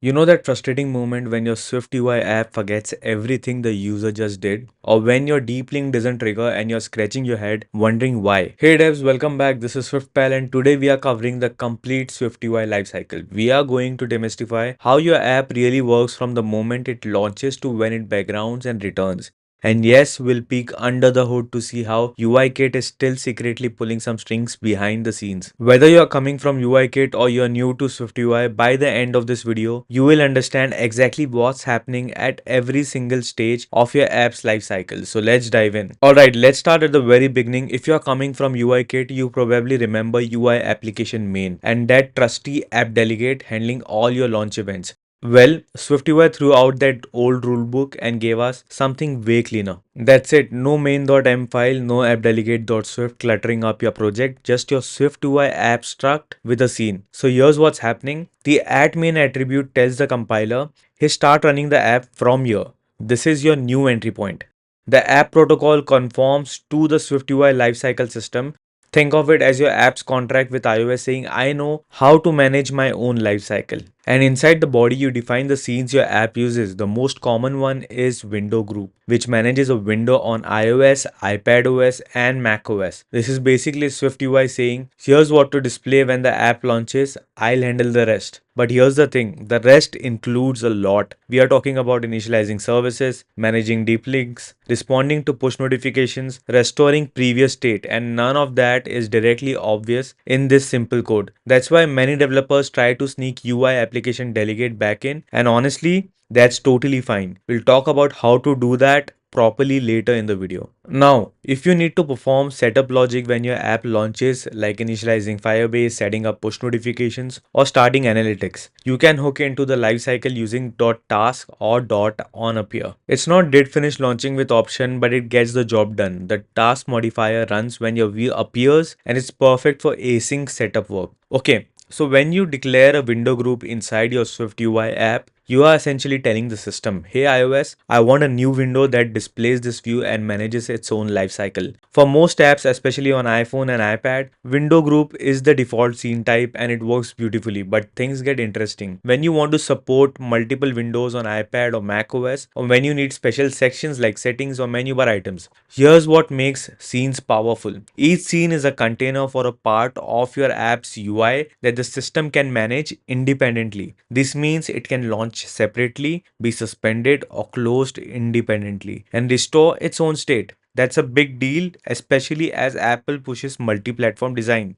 You know that frustrating moment when your SwiftUI app forgets everything the user just did? Or when your deep link doesn't trigger and you're scratching your head wondering why? Hey devs, welcome back. This is SwiftPal and today we are covering the complete SwiftUI lifecycle. We are going to demystify how your app really works from the moment it launches to when it backgrounds and returns. And yes, we'll peek under the hood to see how UIKit is still secretly pulling some strings behind the scenes. Whether you're coming from UIKit or you're new to SwiftUI, by the end of this video, you will understand exactly what's happening at every single stage of your app's lifecycle. So let's dive in. Alright, let's start at the very beginning. If you're coming from UIKit, you probably remember UI application main and that trusty app delegate handling all your launch events. Well, SwiftUI threw out that old rulebook and gave us something way cleaner. That's it, no main.m file, no appdelegate.swift cluttering up your project, just your SwiftUI abstract with a scene. So here's what's happening. The @main attribute tells the compiler, hey, start running the app from here. This is your new entry point. The app protocol conforms to the SwiftUI lifecycle system. Think of it as your app's contract with iOS saying, I know how to manage my own lifecycle. And inside the body, you define the scenes your app uses. The most common one is WindowGroup, which manages a window on iOS, iPadOS, and macOS. This is basically SwiftUI saying, here's what to display when the app launches, I'll handle the rest. But here's the thing, the rest includes a lot. We are talking about initializing services, managing deep links, responding to push notifications, restoring previous state, and none of that is directly obvious in this simple code. That's why many developers try to sneak UI application delegate back in, and honestly, that's totally fine. We'll talk about how to do that properly later in the video. Now, if you need to perform setup logic when your app launches, like initializing Firebase, setting up push notifications, or starting analytics, you can hook into the lifecycle using .task or .onAppear. It's not didFinishLaunching with option, but it gets the job done. The task modifier runs when your view appears and it's perfect for async setup work. Okay, so when you declare a window group inside your SwiftUI app, you are essentially telling the system, hey iOS, I want a new window that displays this view and manages its own lifecycle. For most apps, especially on iPhone and iPad, window group is the default scene type and it works beautifully, but things get interesting. When you want to support multiple windows on iPad or macOS, or when you need special sections like settings or menu bar items, here's what makes scenes powerful. Each scene is a container for a part of your app's UI that the system can manage independently. This means it can launch separately, be suspended or closed independently, and restore its own state. That's a big deal, especially as Apple pushes multi-platform design.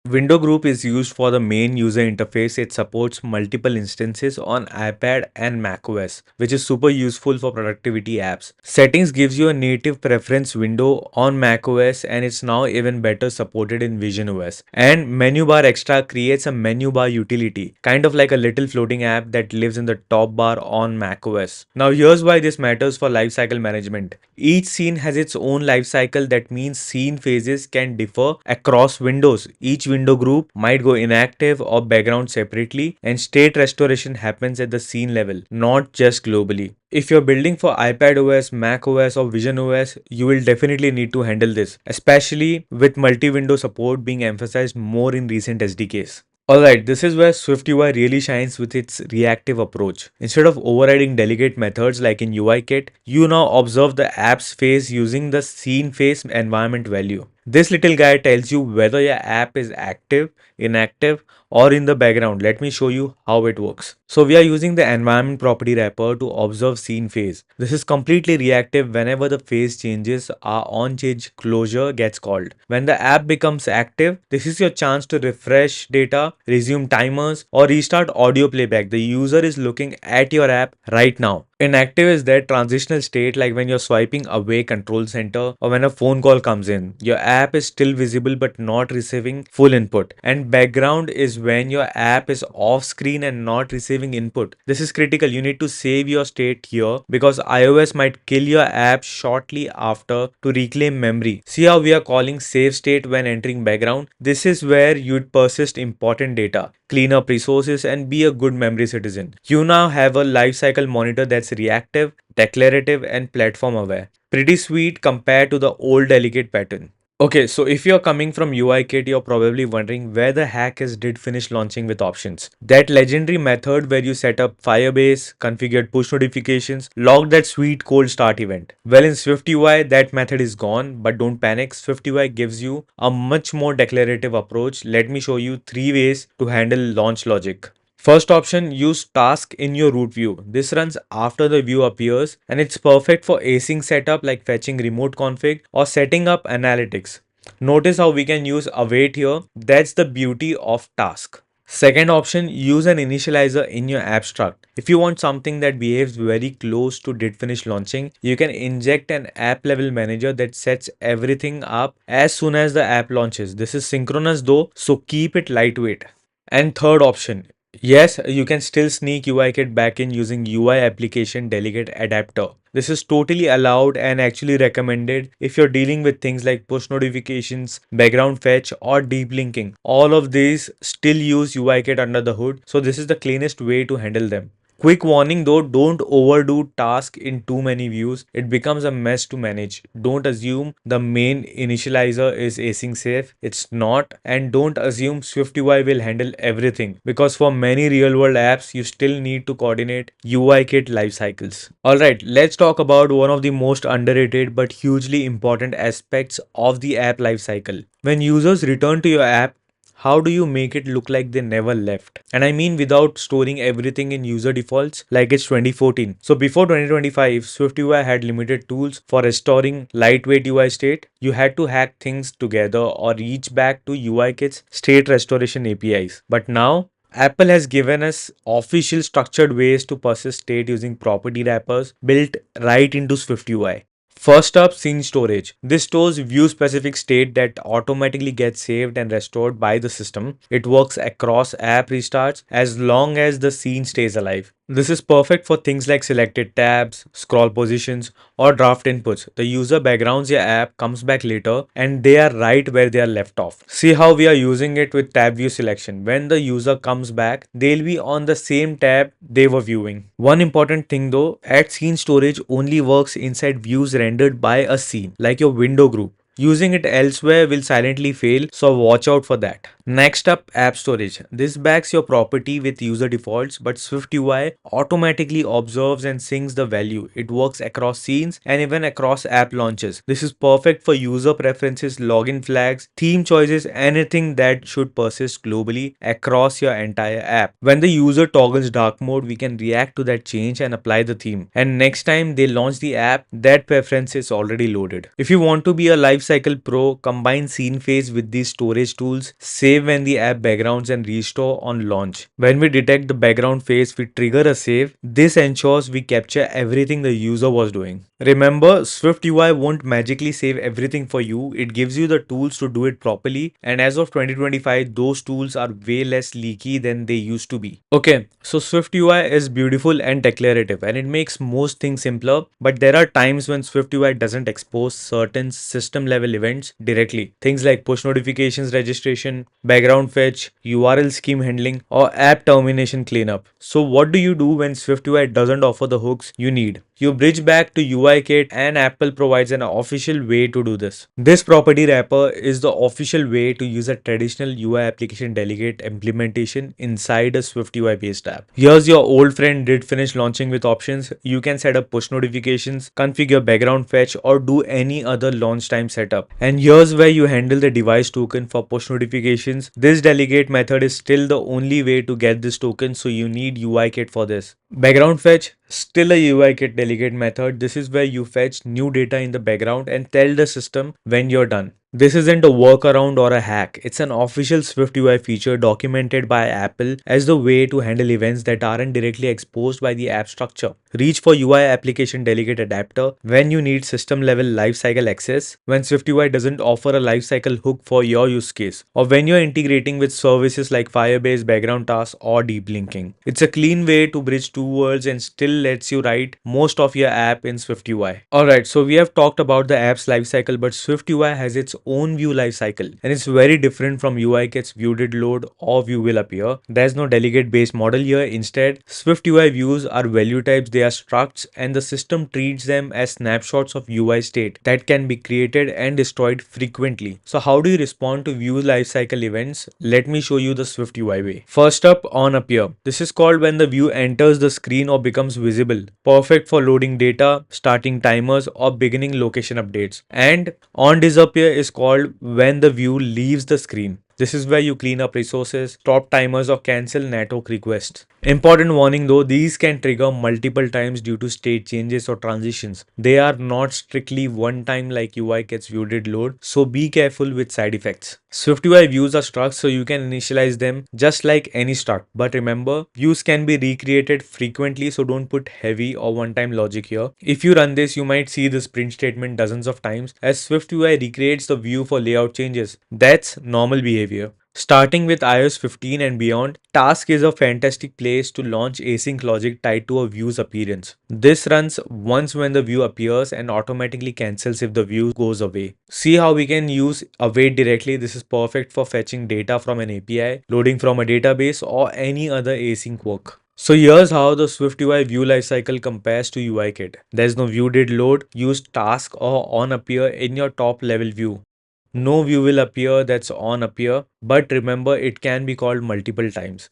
Window Group is used for the main user interface. It supports multiple instances on iPad and macOS, which is super useful for productivity apps. Settings gives you a native preference window on macOS and it's now even better supported in visionOS. And Menu Bar Extra creates a menu bar utility, kind of like a little floating app that lives in the top bar on macOS. Now here's why this matters for lifecycle management. Each scene has its own lifecycle. That means scene phases can differ across windows. Each window group might go inactive or background separately, and state restoration happens at the scene level, not just globally. If you're building for iPadOS, macOS, or visionOS, you will definitely need to handle this, especially with multi-window support being emphasized more in recent SDKs. Alright, this is where SwiftUI really shines with its reactive approach. Instead of overriding delegate methods like in UIKit, you now observe the app's phase using the scene phase environment value. This little guy tells you whether your app is active, inactive, or in the background. Let me show you how it works. So we are using the environment property wrapper to observe scene phase. This is completely reactive. Whenever the phase changes, our onChange closure gets called. When the app becomes active, this is your chance to refresh data, resume timers, or restart audio playback. The user is looking at your app right now. Inactive is that transitional state, like when you're swiping away control center or when a phone call comes in. Your app is still visible but not receiving full input. And background is when your app is off screen and not receiving input. This is critical. You need to save your state here because iOS might kill your app shortly after to reclaim memory. See how we are calling save state when entering background? This is where you'd persist important data, clean up resources, and be a good memory citizen. You now have a lifecycle monitor that's reactive, declarative, and platform aware. Pretty sweet compared to the old delegate pattern. Okay, so if you're coming from UIKit, you're probably wondering where the heck is did finish launching with options. That legendary method where you set up Firebase, configured push notifications, logged that sweet cold start event. Well, in SwiftUI, that method is gone, but don't panic. SwiftUI gives you a much more declarative approach. Let me show you 3 ways to handle launch logic. First option, use task in your root view. This runs after the view appears and it's perfect for async setup like fetching remote config or setting up analytics. Notice how we can use await here. That's the beauty of task. Second option, use an initializer in your abstract. If you want something that behaves very close to did finish launching, you can inject an app level manager that sets everything up as soon as the app launches. This is synchronous though, so keep it lightweight. And third option, yes, you can still sneak UIKit back in using UI application delegate adapter. This is totally allowed and actually recommended if you're dealing with things like push notifications, background fetch, or deep linking. All of these still use UIKit under the hood, so this is the cleanest way to handle them. Quick warning though, don't overdo task in too many views. It becomes a mess to manage. Don't assume the main initializer is async safe. It's not. And don't assume SwiftUI will handle everything because for many real world apps, you still need to coordinate UIKit life cycles. Alright, let's talk about one of the most underrated but hugely important aspects of the app lifecycle. When users return to your app, how do you make it look like they never left? And I mean without storing everything in user defaults like it's 2014. So before 2025, SwiftUI had limited tools for restoring lightweight UI state. You had to hack things together or reach back to UIKit's state restoration APIs. But now, Apple has given us official structured ways to persist state using property wrappers built right into SwiftUI. First up, scene storage. This stores view specific state that automatically gets saved and restored by the system. It works across app restarts as long as the scene stays alive. This is perfect for things like selected tabs, scroll positions, or draft inputs. The user backgrounds your app comes back later and they are right where they are left off. See how we are using it with tab view selection. When the user comes back, they'll be on the same tab they were viewing. One important thing though, add scene storage only works inside views rendered by a scene, like your window group. Using it elsewhere will silently fail, so watch out for that. Next up, app storage. This backs your property with user defaults, but SwiftUI automatically observes and syncs the value. It works across scenes and even across app launches. This is perfect for user preferences, login flags, theme choices, anything that should persist globally across your entire app. When the user toggles dark mode, we can react to that change and apply the theme. And next time they launch the app, that preference is already loaded. If you want to be a Lifecycle Pro, combine scene phase with these storage tools, save when the app backgrounds and restore on launch. When we detect the background phase, we trigger a save. This ensures we capture everything the user was doing. Remember, SwiftUI won't magically save everything for you. It gives you the tools to do it properly. And as of 2025, those tools are way less leaky than they used to be. Okay, so SwiftUI is beautiful and declarative and it makes most things simpler. But there are times when SwiftUI doesn't expose certain system level events directly. Things like push notifications registration, background fetch, URL scheme handling, or app termination cleanup. So what do you do when SwiftUI doesn't offer the hooks you need? You bridge back to UIKit and Apple provides an official way to do this. This property wrapper is the official way to use a traditional UI application delegate implementation inside a SwiftUI based app. Here's your old friend did finish launching with options. You can set up push notifications, configure background fetch, or do any other launch time setup. And here's where you handle the device token for push notifications. This delegate method is still the only way to get this token, so you need UIKit for this. Background fetch, still a UIKit delegate method. This is where you fetch new data in the background and tell the system when you're done. This isn't a workaround or a hack. It's an official SwiftUI feature documented by Apple as the way to handle events that aren't directly exposed by the app structure. Reach for UI application delegate adapter when you need system level lifecycle access, when SwiftUI doesn't offer a lifecycle hook for your use case, or when you're integrating with services like Firebase, background tasks, or deep linking. It's a clean way to bridge two worlds and still lets you write most of your app in SwiftUI. Alright, so we have talked about the app's lifecycle, but SwiftUI has its own view lifecycle, and it's very different from UIKit's view did load or view will appear. There's no delegate based model here. Instead, SwiftUI views are value types, they are structs, and the system treats them as snapshots of UI state that can be created and destroyed frequently. So how do you respond to view lifecycle events? Let me show you the SwiftUI way. First up, onAppear. This is called when the view enters the screen or becomes visible. Perfect for loading data, starting timers, or beginning location updates. And onDisappear is called when the view leaves the screen. This is where you clean up resources, stop timers, or cancel network requests. Important warning though, these can trigger multiple times due to state changes or transitions. They are not strictly one time like UI gets view did load, so be careful with side effects. SwiftUI views are struct, so you can initialize them just like any struct. But remember, views can be recreated frequently, so don't put heavy or one-time logic here. If you run this, you might see this print statement dozens of times as SwiftUI recreates the view for layout changes. That's normal behavior. Starting with iOS 15 and beyond, Task is a fantastic place to launch async logic tied to a view's appearance. This runs once when the view appears and automatically cancels if the view goes away. See how we can use await directly. This is perfect for fetching data from an API, loading from a database, or any other async work. So here's how the SwiftUI view lifecycle compares to UIKit. There's no view did load. Use task or onAppear in your top level view. No view will appear, that's onAppear, but remember it can be called multiple times.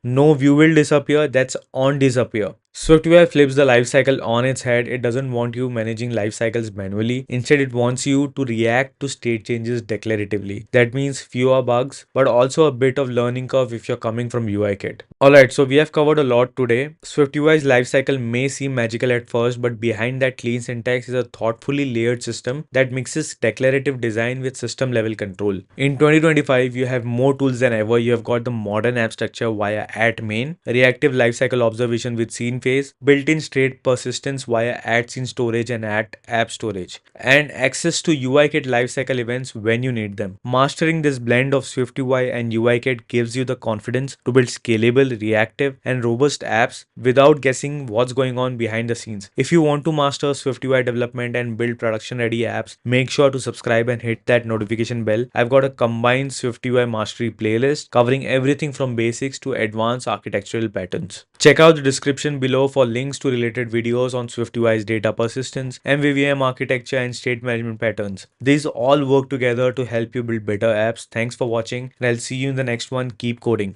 No view will disappear, that's onDisappear. SwiftUI flips the lifecycle on its head. It doesn't want you managing lifecycles manually. Instead, it wants you to react to state changes declaratively. That means fewer bugs, but also a bit of learning curve if you're coming from UIKit. Alright, so we have covered a lot today. SwiftUI's lifecycle may seem magical at first, but behind that clean syntax is a thoughtfully layered system that mixes declarative design with system level control. In 2025, you have more tools than ever. You have got the modern app structure via @main, reactive lifecycle observation with scene phase, built-in state persistence via @scene storage and @app storage, and access to UIKit lifecycle events when you need them. Mastering this blend of SwiftUI and UIKit gives you the confidence to build scalable, reactive, and robust apps without guessing what's going on behind the scenes. If you want to master SwiftUI development and build production-ready apps, make sure to subscribe and hit that notification bell. I've got a combined SwiftUI mastery playlist covering everything from basics to advanced architectural patterns. Check out the description below for links to related videos on SwiftUI's data persistence, MVVM architecture, and state management patterns. These all work together to help you build better apps. Thanks for watching, and I'll see you in the next one. Keep coding.